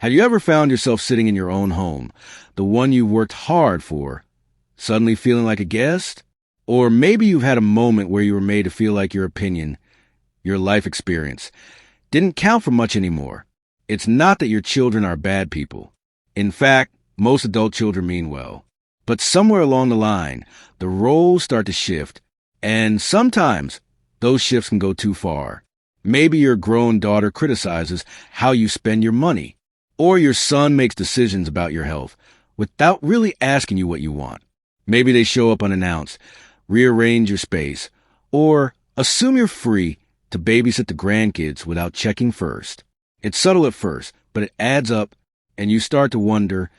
Have you ever found yourself sitting in your own home, the one you worked hard for, suddenly feeling like a guest? Or maybe you've had a moment where you were made to feel like your opinion, your life experience, didn't count for much anymore. It's not that your children are bad people. In fact, most adult children mean well. But somewhere along the line, the roles start to shift, and sometimes those shifts can go too far. Maybe your grown daughter criticizes how you spend your money, or your son makes decisions about your health without really asking you what you want. Maybe they show up unannounced, rearrange your space, or assume you're free to babysit the grandkids without checking first. It's subtle at first, but it adds up, and you start to wonder,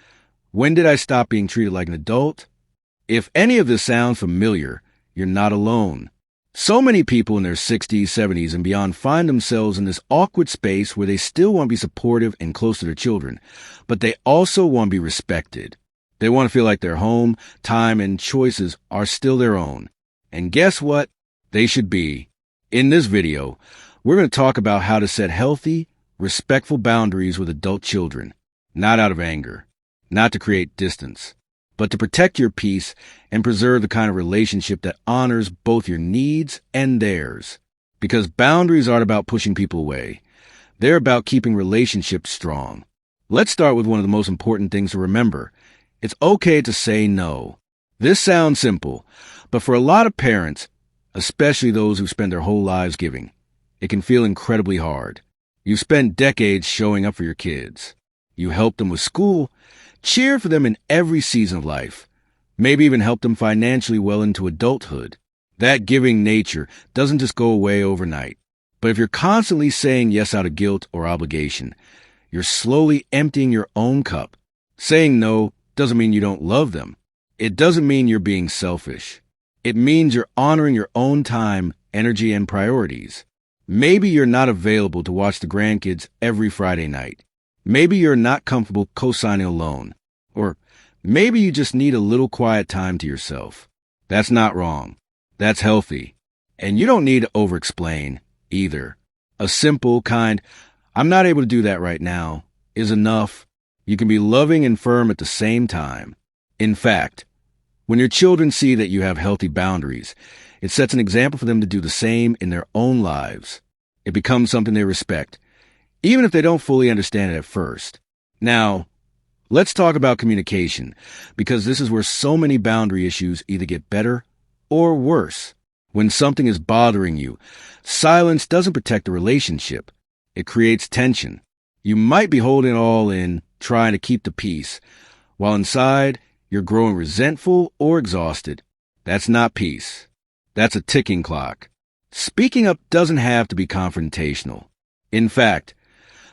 when did I stop being treated like an adult? If any of this sounds familiar, you're not alone. So many people in their 60s, 70s, and beyond find themselves in this awkward space where they still want to be supportive and close to their children, but they also want to be respected. They want to feel like their home, time, and choices are still their own. And guess what? They should be. In this video, we're going to talk about how to set healthy, respectful boundaries with adult children, not out of anger, not to create distance, but to protect your peace and preserve the kind of relationship that honors both your needs and theirs. Because boundaries aren't about pushing people away. They're about keeping relationships strong. Let's start with one of the most important things to remember. It's okay to say no. This sounds simple, but for a lot of parents, especially those who spend their whole lives giving, it can feel incredibly hard. You've spent decades showing up for your kids. You helped them with school, cheered for them in every season of life, maybe even helped them financially well into adulthood. That giving nature doesn't just go away overnight. But if you're constantly saying yes out of guilt or obligation, you're slowly emptying your own cup. Saying no doesn't mean you don't love them. It doesn't mean you're being selfish. It means you're honoring your own time, energy, and priorities. Maybe you're not available to watch the grandkids every Friday night. Maybe you're not comfortable co-signing a loan. Or maybe you just need a little quiet time to yourself. That's not wrong. That's healthy. And you don't need to over-explain either. A simple, kind, "I'm not able to do that right now," is enough. You can be loving and firm at the same time. In fact, when your children see that you have healthy boundaries, it sets an example for them to do the same in their own lives. It becomes something they respect, even if they don't fully understand it at first. Now, let's talk about communication, because this is where so many boundary issues either get better or worse. When something is bothering you, silence doesn't protect the relationship. It creates tension. You might be holding it all in, trying to keep the peace, while inside, you're growing resentful or exhausted. That's not peace. That's a ticking clock. Speaking up doesn't have to be confrontational. In fact,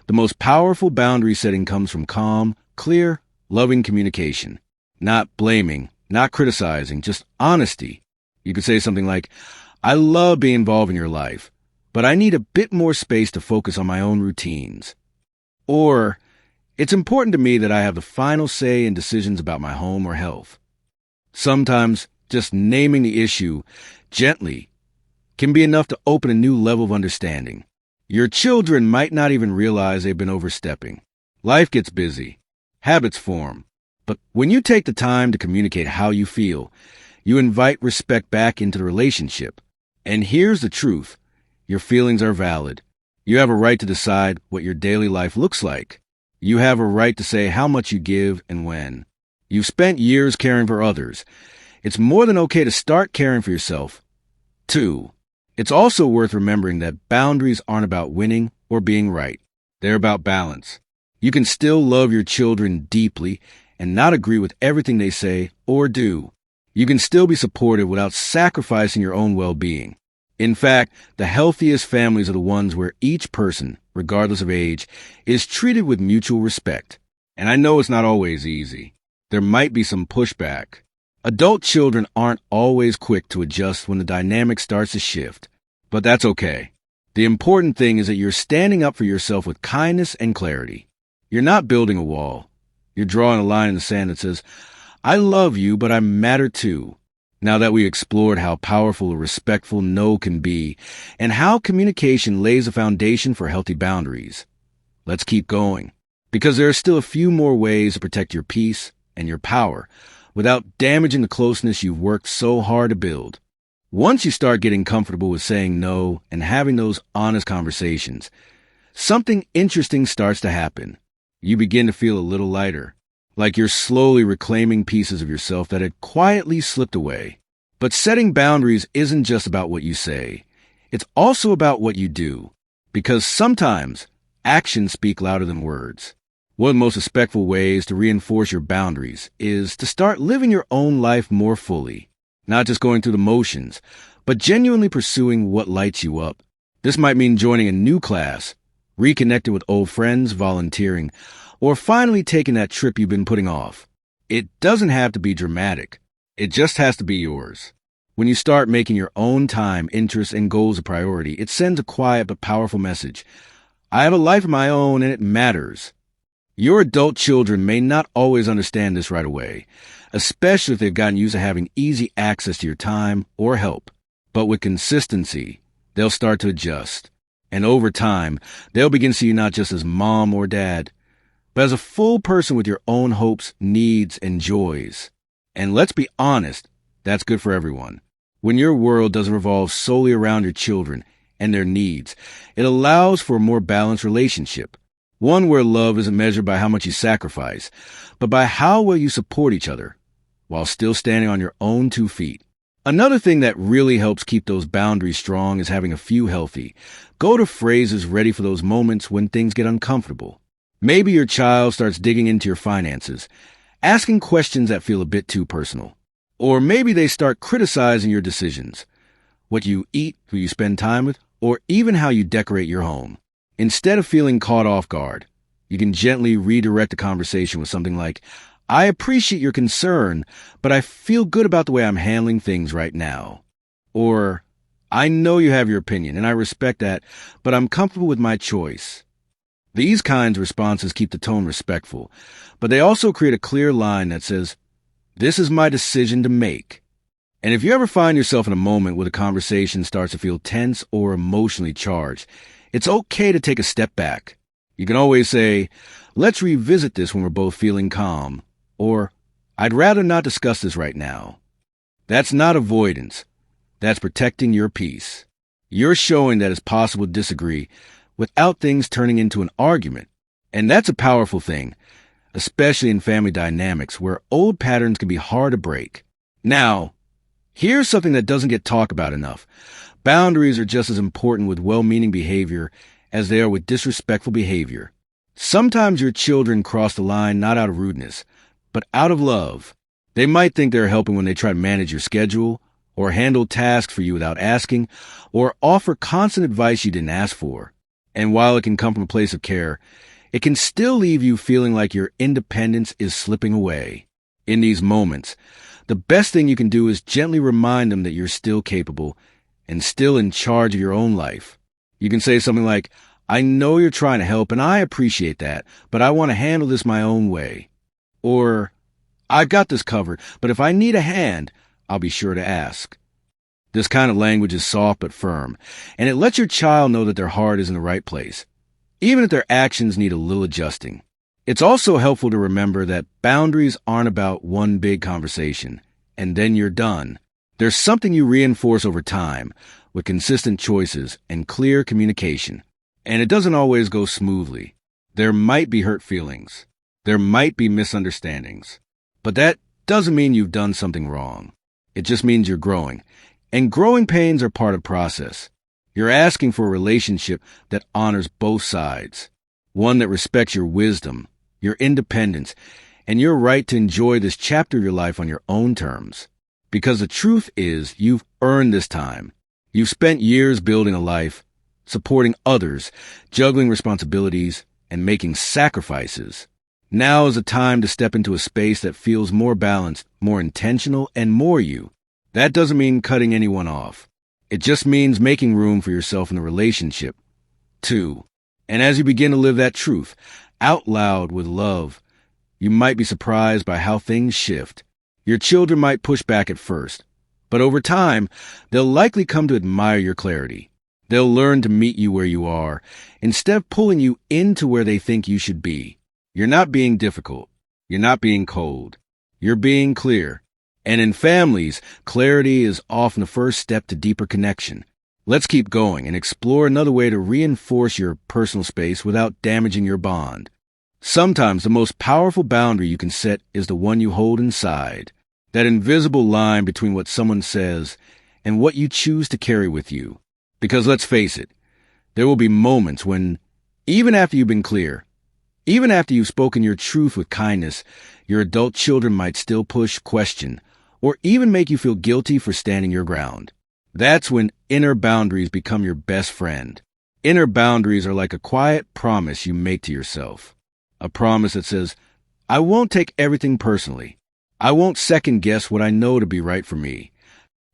the most powerful boundary setting comes from calm, clear, loving communication. Not blaming, not criticizing, just honesty. You could say something like, "I love being involved in your life, but I need a bit more space to focus on my own routines." Or, "It's important to me that I have the final say in decisions about my home or health." Sometimes just naming the issue gently can be enough to open a new level of understanding. Your children might not even realize they've been overstepping. Life gets busy. Habits form. But when you take the time to communicate how you feel, you invite respect back into the relationship. And here's the truth. Your feelings are valid. You have a right to decide what your daily life looks like. You have a right to say how much you give and when. You've spent years caring for others. It's more than okay to start caring for yourself, too. It's also worth remembering that boundaries aren't about winning or being right. They're about balance. You can still love your children deeply and not agree with everything they say or do. You can still be supportive without sacrificing your own well-being. In fact, the healthiest families are the ones where each person, regardless of age, is treated with mutual respect. And I know it's not always easy. There might be some pushback. Adult children aren't always quick to adjust when the dynamic starts to shift. But that's okay. The important thing is that you're standing up for yourself with kindness and clarity. You're not building a wall. You're drawing a line in the sand that says, "I love you, but I matter too." Now that we explored how powerful a respectful no can be and how communication lays a foundation for healthy boundaries, let's keep going. because there are still a few more ways to protect your peace and your power without damaging the closeness you've worked so hard to build. Once you start getting comfortable with saying no and having those honest conversations, something interesting starts to happen. You begin to feel a little lighter, like you're slowly reclaiming pieces of yourself that had quietly slipped away. But setting boundaries isn't just about what you say. It's also about what you do, because sometimes actions speak louder than words. One of the most respectful ways to reinforce your boundaries is to start living your own life more fully, not just going through the motions, but genuinely pursuing what lights you up. This might mean joining a new class, reconnecting with old friends, volunteering, or finally taking that trip you've been putting off. It doesn't have to be dramatic. It just has to be yours. When you start making your own time, interests, and goals a priority, it sends a quiet but powerful message. I have a life of my own, and it matters. Your adult children may not always understand this right away, especially if they've gotten used to having easy access to your time or help. But with consistency, they'll start to adjust. And over time, they'll begin to see you not just as mom or dad, but as a full person with your own hopes, needs, and joys. And let's be honest, that's good for everyone. When your world doesn't revolve solely around your children and their needs, it allows for a more balanced relationship. One where love isn't measured by how much you sacrifice, but by how well you support each other, while still standing on your own 2 feet. Another thing that really helps keep those boundaries strong is having a few healthy, go-to phrases ready for those moments when things get uncomfortable. Maybe your child starts digging into your finances, asking questions that feel a bit too personal. Or maybe they start criticizing your decisions, what you eat, who you spend time with, or even how you decorate your home. Instead of feeling caught off guard, you can gently redirect the conversation with something like, I appreciate your concern, but I feel good about the way I'm handling things right now. Or, I know you have your opinion, and I respect that, but I'm comfortable with my choice. These kinds of responses keep the tone respectful, but they also create a clear line that says, this is my decision to make. And if you ever find yourself in a moment where the conversation starts to feel tense or emotionally charged, it's okay to take a step back. You can always say, let's revisit this when we're both feeling calm, or I'd rather not discuss this right now. That's not avoidance. That's protecting your peace. You're showing that it's possible to disagree without things turning into an argument. And that's a powerful thing, especially in family dynamics where old patterns can be hard to break. Now, here's something that doesn't get talked about enough. Boundaries are just as important with well-meaning behavior as they are with disrespectful behavior. Sometimes your children cross the line not out of rudeness, but out of love. They might think they're helping when they try to manage your schedule, or handle tasks for you without asking, or offer constant advice you didn't ask for. And while it can come from a place of care, it can still leave you feeling like your independence is slipping away. In these moments, the best thing you can do is gently remind them that you're still capable and still in charge of your own life. You can say something like, I know you're trying to help and I appreciate that, but I want to handle this my own way. Or, I've got this covered, but if I need a hand, I'll be sure to ask. This kind of language is soft but firm, and it lets your child know that their heart is in the right place, even if their actions need a little adjusting. It's also helpful to remember that boundaries aren't about one big conversation, and then you're done. There's something you reinforce over time, with consistent choices and clear communication. And it doesn't always go smoothly. There might be hurt feelings. There might be misunderstandings. But that doesn't mean you've done something wrong. It just means you're growing. And growing pains are part of the process. You're asking for a relationship that honors both sides. One that respects your wisdom, your independence, and your right to enjoy this chapter of your life on your own terms. Because the truth is, you've earned this time. You've spent years building a life, supporting others, juggling responsibilities, and making sacrifices. Now is the time to step into a space that feels more balanced, more intentional, and more you. That doesn't mean cutting anyone off. It just means making room for yourself in the relationship, too. And as you begin to live that truth, out loud with love, you might be surprised by how things shift. Your children might push back at first, but over time, they'll likely come to admire your clarity. They'll learn to meet you where you are, instead of pulling you into where they think you should be. You're not being difficult. You're not being cold. You're being clear. And in families, clarity is often the first step to deeper connection. Let's keep going and explore another way to reinforce your personal space without damaging your bond. Sometimes the most powerful boundary you can set is the one you hold inside. That invisible line between what someone says and what you choose to carry with you. Because let's face it, there will be moments when, even after you've been clear, even after you've spoken your truth with kindness, your adult children might still push, question, or even make you feel guilty for standing your ground. That's when inner boundaries become your best friend. Inner boundaries are like a quiet promise you make to yourself. A promise that says, I won't take everything personally. I won't second guess what I know to be right for me.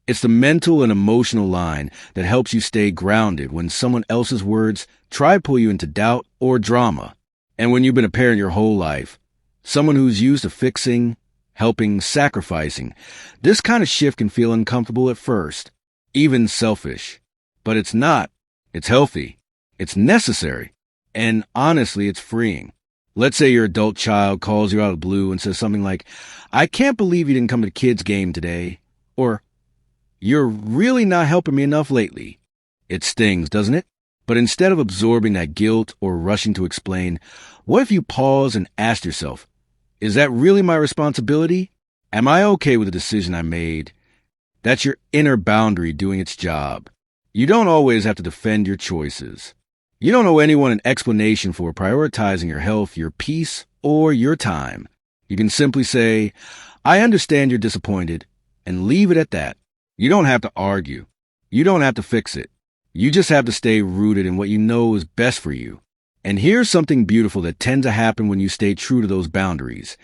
It's the mental and emotional line that helps you stay grounded when someone else's words try to pull you into doubt or drama. And when you've been a parent your whole life, someone who's used to fixing, helping, sacrificing, this kind of shift can feel uncomfortable at first, even selfish. But it's not. It's healthy. It's necessary. And honestly, it's freeing. Let's say your adult child calls you out of the blue and says something like, I can't believe you didn't come to the kids' game today. Or, you're really not helping me enough lately. It stings, doesn't it? But instead of absorbing that guilt or rushing to explain, what if you pause and ask yourself, is that really my responsibility? Am I okay with the decision I made? That's your inner boundary doing its job. You don't always have to defend your choices. You don't owe anyone an explanation for prioritizing your health, your peace, or your time. You can simply say, I understand you're disappointed, and leave it at that. You don't have to argue. You don't have to fix it. You just have to stay rooted in what you know is best for you. And here's something beautiful that tends to happen when you stay true to those boundaries.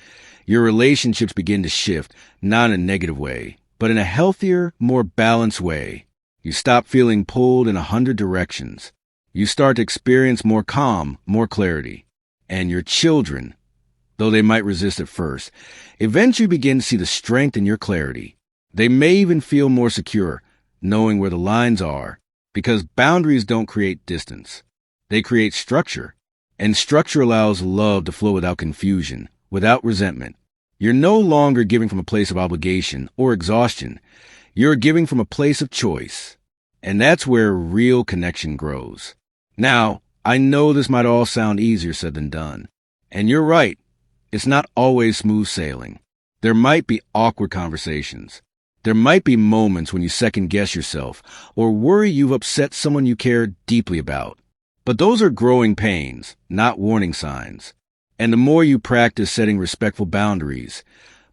Your relationships begin to shift, not in a negative way, but in a healthier, more balanced way. You stop feeling pulled in 100 directions. You start to experience more calm, more clarity. And your children, though they might resist at first, eventually begin to see the strength in your clarity. They may even feel more secure, knowing where the lines are. Because boundaries don't create distance. They create structure. And structure allows love to flow without confusion, without resentment. You're no longer giving from a place of obligation or exhaustion. You're giving from a place of choice. And that's where real connection grows. Now, I know this might all sound easier said than done. And you're right. It's not always smooth sailing. There might be awkward conversations. There might be moments when you second-guess yourself or worry you've upset someone you care deeply about. But those are growing pains, not warning signs. And the more you practice setting respectful boundaries,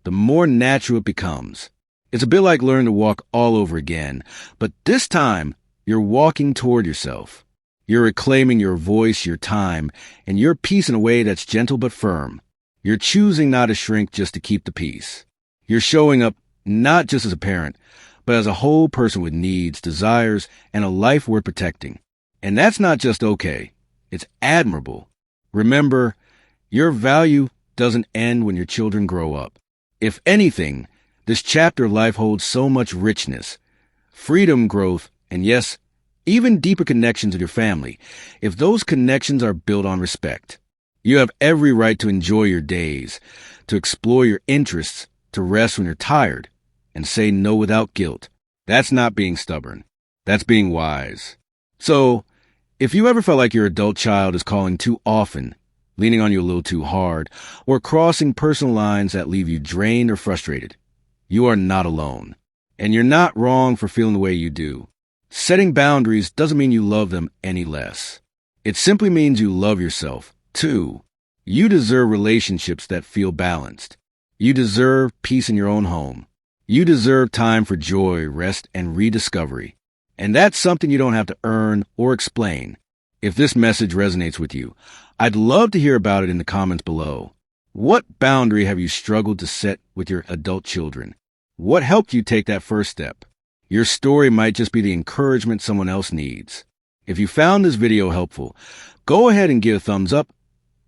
the more natural it becomes. It's a bit like learning to walk all over again, but this time, you're walking toward yourself. You're reclaiming your voice, your time, and your peace in a way that's gentle but firm. You're choosing not to shrink just to keep the peace. You're showing up not just as a parent, but as a whole person with needs, desires, and a life worth protecting. And that's not just okay. It's admirable. Remember, your value doesn't end when your children grow up. If anything, this chapter of life holds so much richness, freedom, growth, and yes, even deeper connections with your family, if those connections are built on respect. You have every right to enjoy your days, to explore your interests, to rest when you're tired, and say no without guilt. That's not being stubborn. That's being wise. So, if you ever felt like your adult child is calling too often, leaning on you a little too hard, or crossing personal lines that leave you drained or frustrated, you are not alone. And you're not wrong for feeling the way you do. Setting boundaries doesn't mean you love them any less. It simply means you love yourself, too. You deserve relationships that feel balanced. You deserve peace in your own home. You deserve time for joy, rest, and rediscovery. And that's something you don't have to earn or explain. If this message resonates with you, I'd love to hear about it in the comments below. What boundary have you struggled to set with your adult children? What helped you take that first step? Your story might just be the encouragement someone else needs. If you found this video helpful, go ahead and give a thumbs up.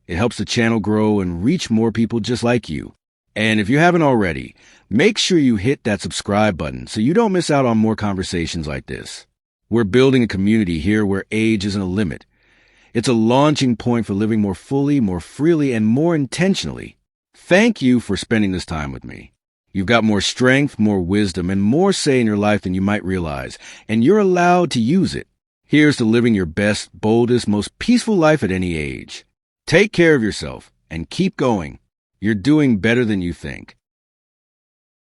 It helps the channel grow and reach more people just like you. And if you haven't already, make sure you hit that subscribe button so you don't miss out on more conversations like this. We're building a community here where age isn't a limit. It's a launching point for living more fully, more freely, and more intentionally. Thank you for spending this time with me. You've got more strength, more wisdom, and more say in your life than you might realize, and you're allowed to use it. Here's to living your best, boldest, most peaceful life at any age. Take care of yourself and keep going. You're doing better than you think.